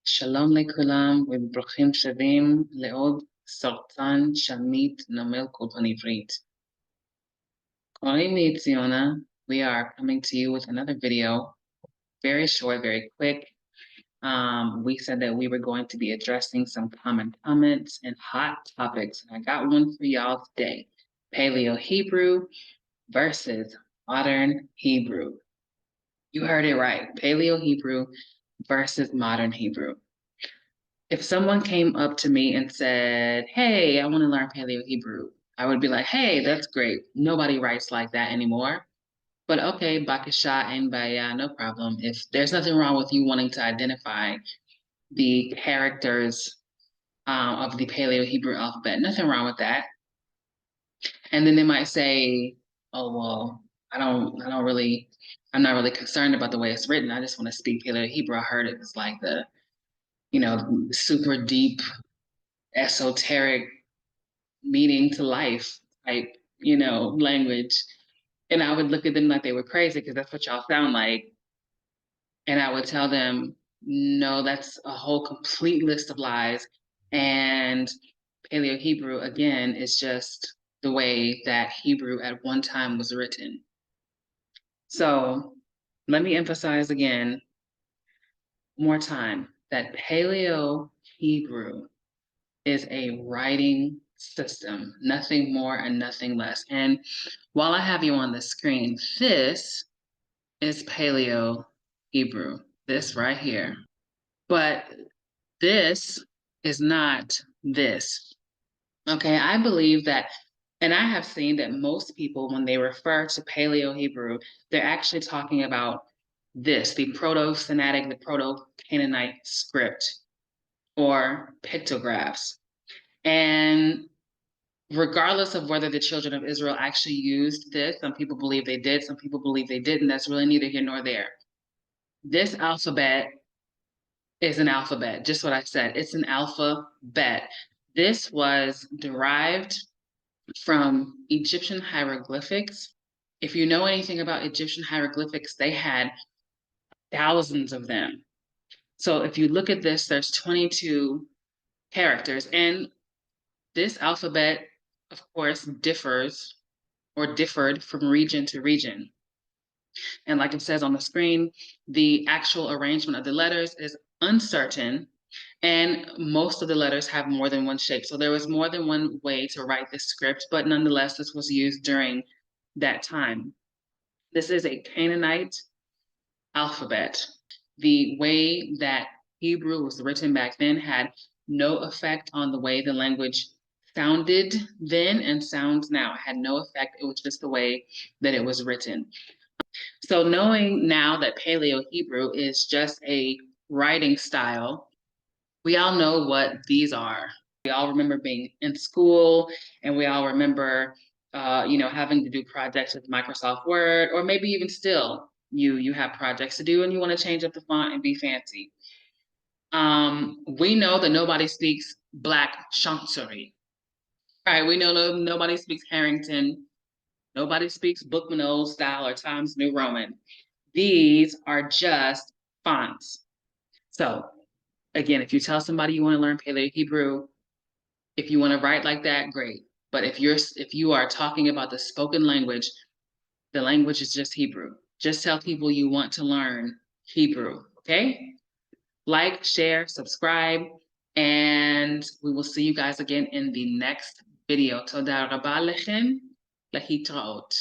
שלום לכולם וברוכים שבים לעוד סרטן שמיט נמל קולטון עברית. קוראים לי ציונה. We are coming to you with another video, very short, very quick. We said that we were going to be addressing some common comments and hot topics, and I got one for y'all today. Paleo Hebrew versus modern Hebrew. You heard it right. Paleo Hebrew versus modern Hebrew. If someone came up to me and said, hey, I want to learn Paleo Hebrew, I would be like, hey, that's great. Nobody writes like that anymore. But okay, Bakasha and Baya, no problem. If there's nothing wrong with you wanting to identify the characters of the Paleo Hebrew alphabet, nothing wrong with that. And then they might say, oh, well, I'm not really concerned about the way it's written. I just want to speak Paleo Hebrew. I heard it was like the, super deep, esoteric meaning to life type, language. And I would look at them like they were crazy because that's what y'all sound like. And I would tell them, no, that's a whole complete list of lies. And Paleo Hebrew, again, is just the way that Hebrew at one time was written. So let me emphasize again, more time, that Paleo Hebrew is a writing system, nothing more and nothing less. And while I have you on the screen, this is Paleo Hebrew, this right here. But this is not this. Okay, I believe that, and I have seen that most people, when they refer to Paleo Hebrew, they're actually talking about this, the Proto-Semitic, the Proto-Canaanite script or pictographs. And regardless of whether the children of Israel actually used this, some people believe they did, some people believe they didn't, that's really neither here nor there. This alphabet is an alphabet, just what I said, it's an alphabet. This was derived from Egyptian hieroglyphics. If you know anything about Egyptian hieroglyphics, they had thousands of them. So if you look at this, there's 22 characters, and this alphabet, of course, differs or differed from region to region. And like it says on the screen, the actual arrangement of the letters is uncertain, and most of the letters have more than one shape. So there was more than one way to write this script, but nonetheless, this was used during that time. This is a Canaanite alphabet. The way that Hebrew was written back then had no effect on the way the language sounded then and sounds now. It had no effect. It was just the way that it was written. So knowing now that Paleo Hebrew is just a writing style, we all know what these are. We all remember being in school, and we all remember, having to do projects with Microsoft Word, or maybe even still, you have projects to do and you want to change up the font and be fancy. We know that nobody speaks Black Chancery. All right, we know nobody speaks Harrington. Nobody speaks Bookman Old Style or Times New Roman. These are just fonts. So again, if you tell somebody you want to learn Paleo Hebrew, if you want to write like that, great. But if you are talking about the spoken language, the language is just Hebrew. Just tell people you want to learn Hebrew, okay? Like, share, subscribe, and we will see you guys again in the next video. Toda rabba lechem, lahitraot.